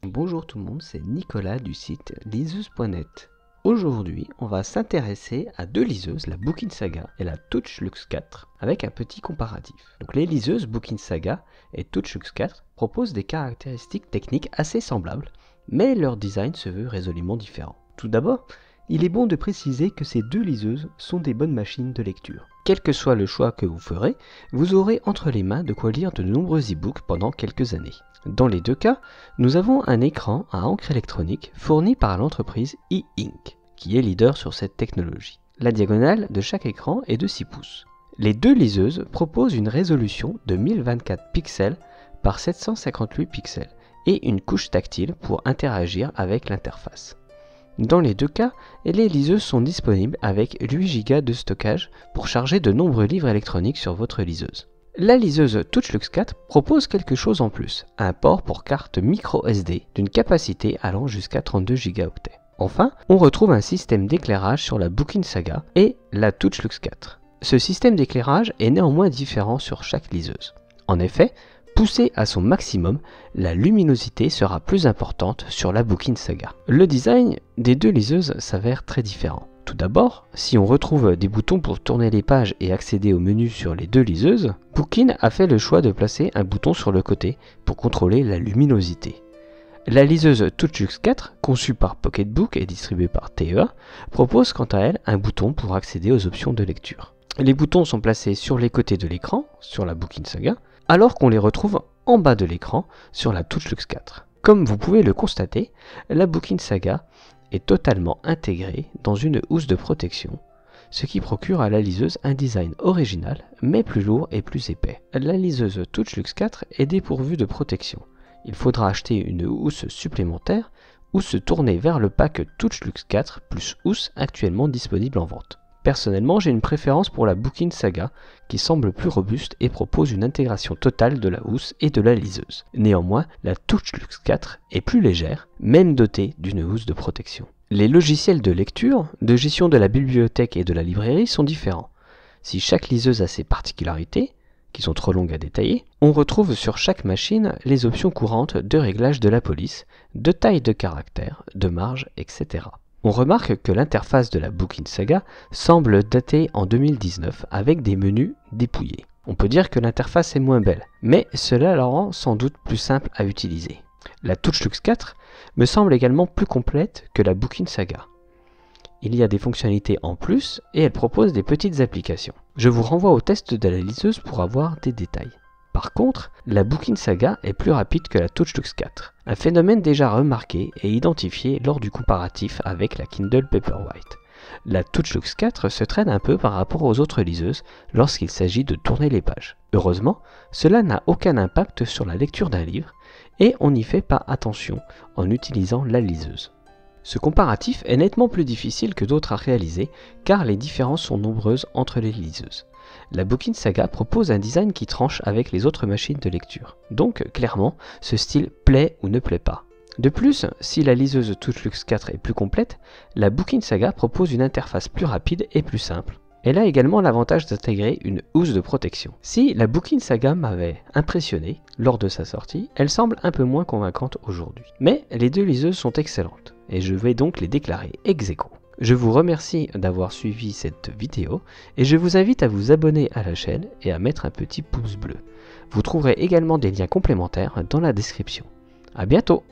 Bonjour tout le monde, c'est Nicolas du site liseuse.net. Aujourd'hui, on va s'intéresser à deux liseuses, la Bookin Saga et la TouchLux 4, avec un petit comparatif. Donc les liseuses Bookin Saga et TouchLux 4 proposent des caractéristiques techniques assez semblables, mais leur design se veut résolument différent. Tout d'abord, il est bon de préciser que ces deux liseuses sont des bonnes machines de lecture. Quel que soit le choix que vous ferez, vous aurez entre les mains de quoi lire de nombreux e-books pendant quelques années. Dans les deux cas, nous avons un écran à encre électronique fourni par l'entreprise e-ink, qui est leader sur cette technologie. La diagonale de chaque écran est de 6 pouces. Les deux liseuses proposent une résolution de 1024 pixels par 758 pixels et une couche tactile pour interagir avec l'interface. Dans les deux cas, les liseuses sont disponibles avec 8 Go de stockage pour charger de nombreux livres électroniques sur votre liseuse. La liseuse TouchLux 4 propose quelque chose en plus, un port pour carte micro SD d'une capacité allant jusqu'à 32 Go. Enfin, on retrouve un système d'éclairage sur la Bookin Saga et la TouchLux 4. Ce système d'éclairage est néanmoins différent sur chaque liseuse. En effet, poussée à son maximum, la luminosité sera plus importante sur la Bookin Saga. Le design des deux liseuses s'avère très différent. Tout d'abord, si on retrouve des boutons pour tourner les pages et accéder au menu sur les deux liseuses, Bookin a fait le choix de placer un bouton sur le côté pour contrôler la luminosité. La liseuse TouchLux 4, conçue par Pocketbook et distribuée par TEA, propose quant à elle un bouton pour accéder aux options de lecture. Les boutons sont placés sur les côtés de l'écran, sur la Bookin Saga, alors qu'on les retrouve en bas de l'écran sur la TouchLux 4. Comme vous pouvez le constater, la Bookin Saga est totalement intégrée dans une housse de protection, ce qui procure à la liseuse un design original, mais plus lourd et plus épais. La liseuse TouchLux 4 est dépourvue de protection. Il faudra acheter une housse supplémentaire ou se tourner vers le pack TouchLux 4 plus housse actuellement disponible en vente. Personnellement, j'ai une préférence pour la Bookin Saga qui semble plus robuste et propose une intégration totale de la housse et de la liseuse. Néanmoins, la TouchLux 4 est plus légère, même dotée d'une housse de protection. Les logiciels de lecture, de gestion de la bibliothèque et de la librairie sont différents. Si chaque liseuse a ses particularités, qui sont trop longues à détailler, on retrouve sur chaque machine les options courantes de réglage de la police, de taille de caractère, de marge, etc. On remarque que l'interface de la Bookin Saga semble datée en 2019 avec des menus dépouillés. On peut dire que l'interface est moins belle, mais cela la rend sans doute plus simple à utiliser. La TouchLux 4 me semble également plus complète que la Bookin Saga. Il y a des fonctionnalités en plus et elle propose des petites applications. Je vous renvoie au test de la liseuse pour avoir des détails. Par contre, la Bookin Saga est plus rapide que la TouchLux 4, un phénomène déjà remarqué et identifié lors du comparatif avec la Kindle Paperwhite. La TouchLux 4 se traîne un peu par rapport aux autres liseuses lorsqu'il s'agit de tourner les pages. Heureusement, cela n'a aucun impact sur la lecture d'un livre et on n'y fait pas attention en utilisant la liseuse. Ce comparatif est nettement plus difficile que d'autres à réaliser car les différences sont nombreuses entre les liseuses. La Bookin Saga propose un design qui tranche avec les autres machines de lecture. Donc, clairement, ce style plaît ou ne plaît pas. De plus, si la liseuse TouchLux 4 est plus complète, la Bookin Saga propose une interface plus rapide et plus simple. Elle a également l'avantage d'intégrer une housse de protection. Si la Bookin Saga m'avait impressionné lors de sa sortie, elle semble un peu moins convaincante aujourd'hui. Mais les deux liseuses sont excellentes, et je vais donc les déclarer ex aequo. Je vous remercie d'avoir suivi cette vidéo et je vous invite à vous abonner à la chaîne et à mettre un petit pouce bleu. Vous trouverez également des liens complémentaires dans la description. À bientôt!